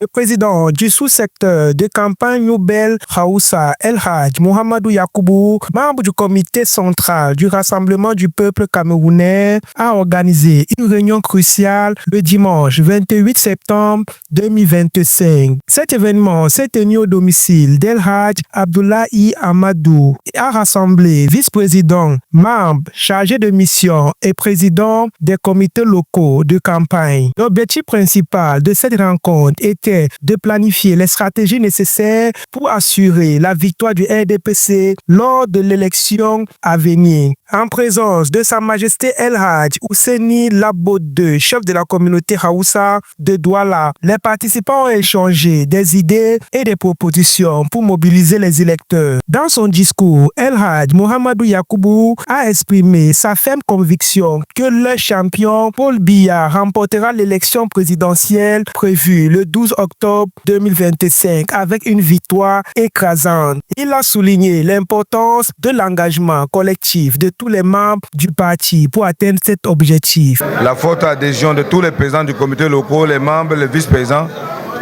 Le président du sous-secteur de campagne Noubel Haoussa El Hadj Mohamedou Yakoubou, membre du comité central du Rassemblement du peuple camerounais, a organisé une réunion cruciale le dimanche 28 septembre 2025. Cet événement s'est tenu au domicile d'El Hadj Abdoulaye Amadou et a rassemblé vice-présidents, membres chargés de mission et présidents des comités locaux de campagne. L'objectif principal de cette rencontre était de planifier les stratégies nécessaires pour assurer la victoire du RDPC lors de l'élection à venir. En présence de Sa Majesté El Hadj Ousseini Labo II, chef de la communauté Haoussa de Douala, les participants ont échangé des idées et des propositions pour mobiliser les électeurs. Dans son discours, El Hadj Mohamedou Yakoubou a exprimé sa ferme conviction que le champion Paul Biya remportera l'élection présidentielle prévue le 12 octobre 2025 avec une victoire écrasante. Il a souligné l'importance de l'engagement collectif de tous les membres du parti pour atteindre cet objectif. La forte adhésion de tous les présidents du comité local, les membres, les vice-présidents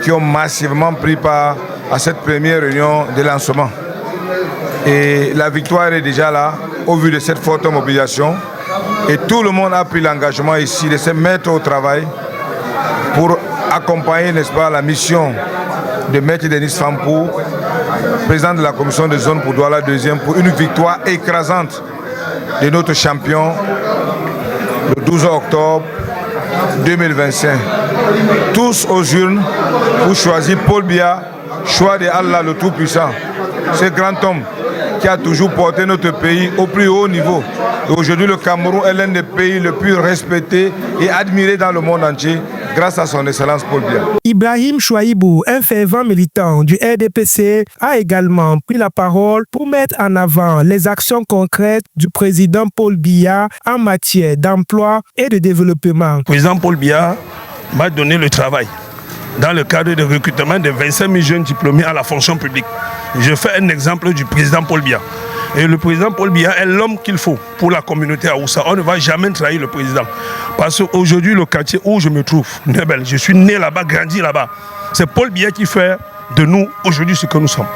qui ont massivement pris part à cette première réunion de lancement. Et la victoire est déjà là au vu de cette forte mobilisation. Et tout le monde a pris l'engagement ici de se mettre au travail pour accompagner, n'est-ce pas, la mission de Maître Denis Fampou, président de la commission de zone pour Douala deuxième, pour une victoire écrasante de notre champion le 12 octobre 2025. Tous aux urnes pour choisir Paul Biya, choix de Allah le Tout-Puissant. Ce grand homme qui a toujours porté notre pays au plus haut niveau. Et aujourd'hui, le Cameroun est l'un des pays les plus respectés et admirés dans le monde entier grâce à son excellence Paul Biya. Ibrahim Chouaïbou, un fervent militant du RDPC, a également pris la parole pour mettre en avant les actions concrètes du président Paul Biya en matière d'emploi et de développement. Le président Paul Biya m'a donné le travail dans le cadre de recrutement de 25 000 jeunes diplômés à la fonction publique. Je fais un exemple du président Paul Biya. Et le président Paul Biya est l'homme qu'il faut pour la communauté Haoussa. On ne va jamais trahir le président. Parce qu'aujourd'hui, le quartier où je me trouve, Nebel, je suis né là-bas, grandi là-bas. C'est Paul Biya qui fait de nous aujourd'hui ce que nous sommes.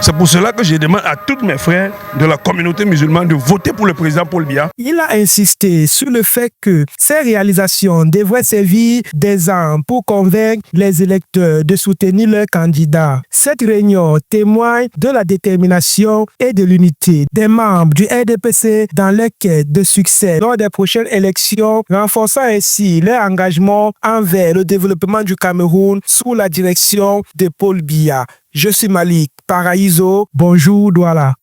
C'est pour cela que je demande à tous mes frères de la communauté musulmane de voter pour le président Paul Biya. Il a insisté sur le fait que ces réalisations devraient servir d'exemple pour convaincre les électeurs de soutenir leur candidat. Cette réunion témoigne de la détermination et de l'unité des membres du RDPC dans leur quête de succès lors des prochaines élections, renforçant ainsi leur engagement envers le développement du Cameroun sous la direction de Paul Biya. Je suis Malik Paraïso. Bonjour Douala.